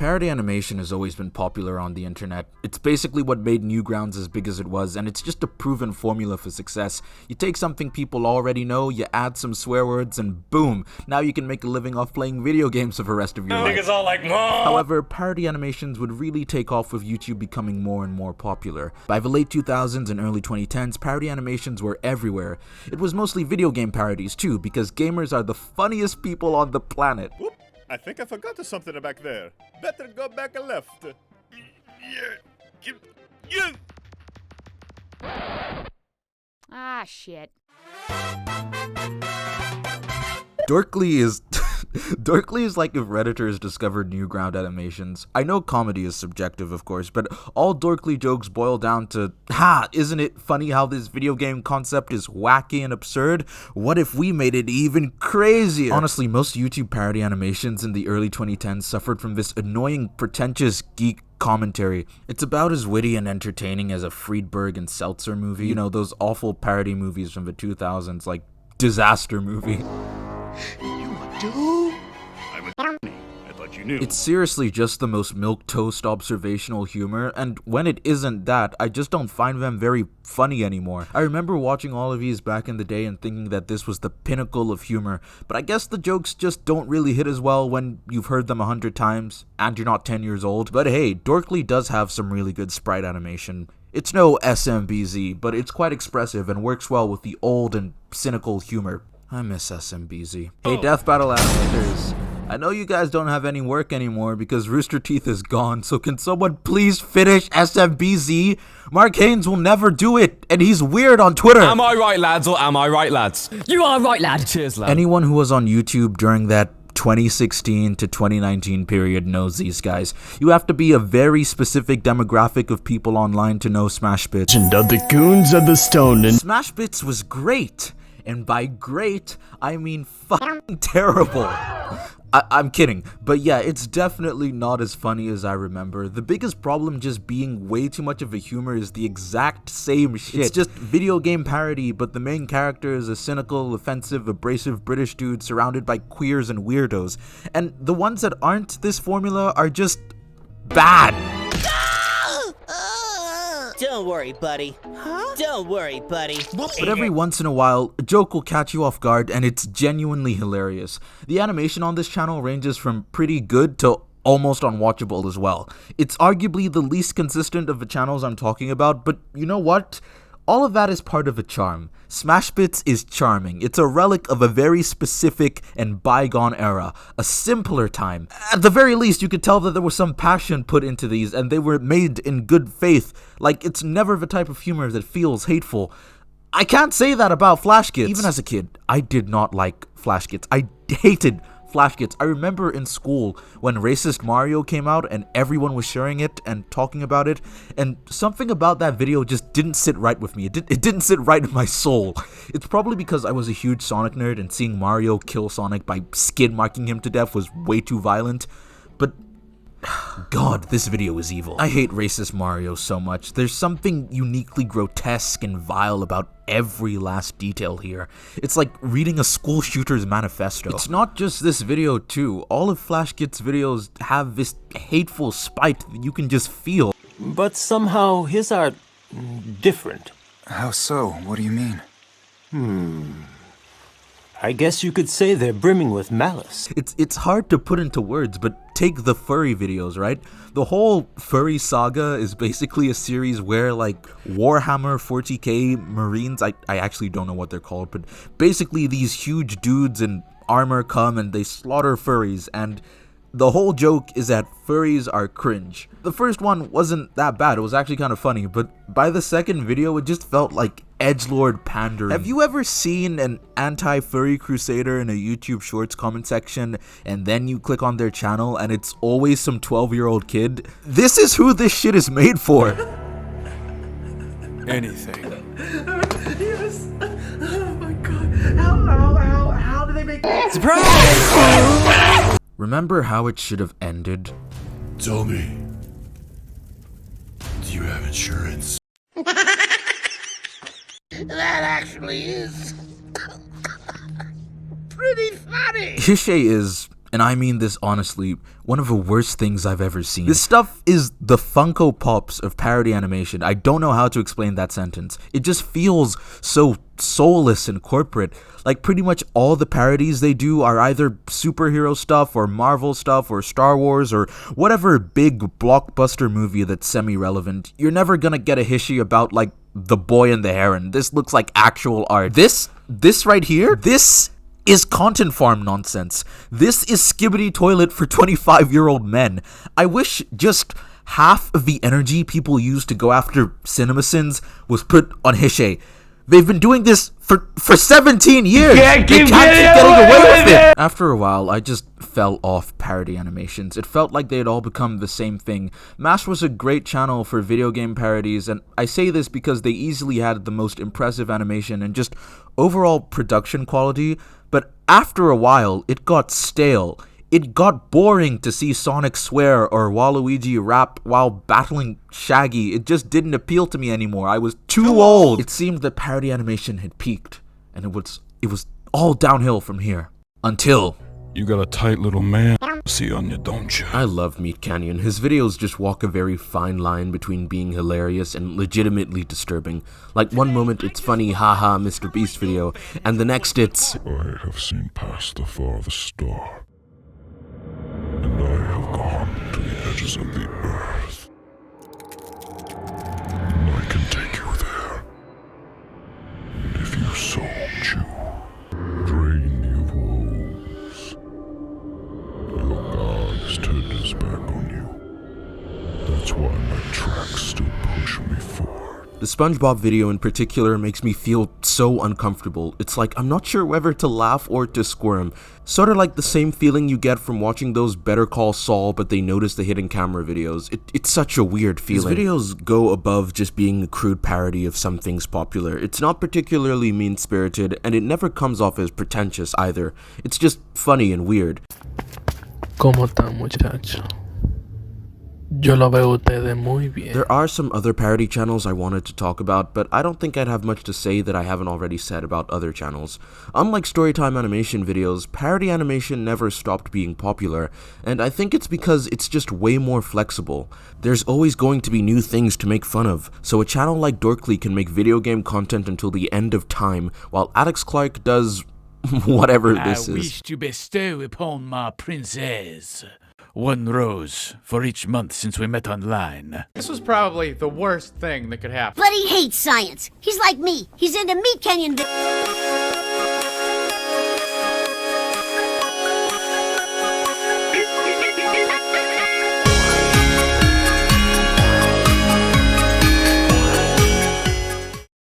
Parody animation has always been popular on the internet. It's basically what made Newgrounds as big as it was, and it's just a proven formula for success. You take something people already know, you add some swear words, and boom, now you can make a living off playing video games for the rest of your life. Niggas all like, Mom! However, parody animations would really take off with YouTube becoming more and more popular. By the late 2000s and early 2010s, parody animations were everywhere. It was mostly video game parodies too, because gamers are the funniest people on the planet. Whoop. I think I forgot something back there. Better go back and left. Ah, shit. Dorkly is Dorkly is like if Redditors discovered Newground animations. I know comedy is subjective, of course, but all Dorkly jokes boil down to, isn't it funny how this video game concept is wacky and absurd? What if we made it even crazier? Honestly, most YouTube parody animations in the early 2010s suffered from this annoying, pretentious geek commentary. It's about as witty and entertaining as a Friedberg and Seltzer movie. You know, those awful parody movies from the 2000s, like Disaster Movie. You do? I'm a I thought you knew. It's seriously just the most milquetoast observational humor, and when it isn't that, I just don't find them very funny anymore. I remember watching all of these back in the day and thinking that this was the pinnacle of humor, but I guess the jokes just don't really hit as well when you've heard them 100 times and you're not 10 years old. But hey, Dorkly does have some really good sprite animation. It's no SMBZ, but it's quite expressive and works well with the old and cynical humor. I miss SMBZ. Hey, Death Battle animators. I know you guys don't have any work anymore because Rooster Teeth is gone, so can someone please finish SMBZ? Mark Haynes will never do it, and he's weird on Twitter. Am I right, lads, or am I right, lads? You are right, lad. Cheers, lad. Anyone who was on YouTube during that 2016 to 2019 period knows these guys. You have to be a very specific demographic of people online to know Smash Bits. Legend of the Goons of the Stone. Smash Bits was great, and by great, I mean fucking terrible. I'm kidding, but yeah, it's definitely not as funny as I remember. The biggest problem just being way too much of a humor is the exact same shit. It's just video game parody, but the main character is a cynical, offensive, abrasive British dude surrounded by queers and weirdos. And the ones that aren't this formula are just bad. Don't worry, buddy. Huh? Don't worry, buddy. But every once in a while, a joke will catch you off guard, and it's genuinely hilarious. The animation on this channel ranges from pretty good to almost unwatchable as well. It's arguably the least consistent of the channels I'm talking about, but you know what? All of that is part of a charm. Smash Bits is charming. It's a relic of a very specific and bygone era, a simpler time. At the very least, you could tell that there was some passion put into these and they were made in good faith. Like, it's never the type of humor that feels hateful. I can't say that about Flash Kids. Even as a kid, I did not like Flash Kids. I hated Flash Kids. I remember in school when Racist Mario came out and everyone was sharing it and talking about it, and something about that video just didn't sit right with me. It didn't sit right in my soul. It's probably because I was a huge Sonic nerd and seeing Mario kill Sonic by skid marking him to death was way too violent, but God, this video is evil. I hate Racist Mario so much. There's something uniquely grotesque and vile about every last detail here. It's like reading a school shooter's manifesto. It's not just this video too. All of Flash Kids videos have this hateful spite that you can just feel. But somehow his are different. How so? What do you mean? I guess you could say they're brimming with malice. It's hard to put into words, but take the furry videos, right? The whole furry saga is basically a series where, like, Warhammer 40k Marines, I actually don't know what they're called, but basically these huge dudes in armor come and they slaughter furries, and the whole joke is that furries are cringe. The first one wasn't that bad, it was actually kind of funny, but by the second video it just felt like edgelord pandering. Have you ever seen an anti-furry crusader in a YouTube Shorts comment section and then you click on their channel and it's always some 12-year-old kid? This is who this shit is made for. Anything. Yes. Oh my god. How do they make that? Surprise! Remember how it should have ended? Tell me. Do you have insurance? That actually is pretty funny. Hishay is and I mean this honestly, one of the worst things I've ever seen. This stuff is the Funko Pops of parody animation. I don't know how to explain that sentence. It just feels so soulless and corporate. Like pretty much all the parodies they do are either superhero stuff or Marvel stuff or Star Wars or whatever big blockbuster movie that's semi-relevant. You're never gonna get a history about like The Boy and the Heron. This looks like actual art. This right here, this is content farm nonsense. This is Skibbity Toilet for 25-year-old men. I wish just half of the energy people use to go after CinemaSins was put on Hishe. They've been doing this for 17 years. They can't keep getting away with it. After a while, I just fell off parody animations. It felt like they had all become the same thing. MASH was a great channel for video game parodies, and I say this because they easily had the most impressive animation and just overall production quality, but after a while, it got stale. It got boring to see Sonic swear or Waluigi rap while battling Shaggy. It just didn't appeal to me anymore. I was too old. It seemed that parody animation had peaked, and it was all downhill from here. Until... You got a tight little man see on you, don't you? I love Meat Canyon. His videos just walk a very fine line between being hilarious and legitimately disturbing. Like one moment it's funny, haha, Mr. Beast video, and the next it's... I have seen past the farthest star. And I have gone to the edges of the earth. And I can take you there. And if you so choose, drain you of woes. Your God has turned his back on you. That's why my tracks still push me forward. The SpongeBob video in particular makes me feel so uncomfortable. It's like I'm not sure whether to laugh or to squirm. Sort of like the same feeling you get from watching those Better Call Saul but they notice the hidden camera videos. It's such a weird feeling. His videos go above just being a crude parody of some things popular. It's not particularly mean-spirited, and it never comes off as pretentious either. It's just funny and weird. ¿Cómo están, muchachos? Yo lo veo ustedes muy bien. There are some other parody channels I wanted to talk about, but I don't think I'd have much to say that I haven't already said about other channels. Unlike storytime animation videos, parody animation never stopped being popular, and I think it's because it's just way more flexible. There's always going to be new things to make fun of, so a channel like Dorkly can make video game content until the end of time, while Alex Clark does whatever this is. I wish to bestow upon my princess 1 rose for each month since we met online. This was probably the worst thing that could happen. But he hates science. He's like me. He's into Meat Canyon.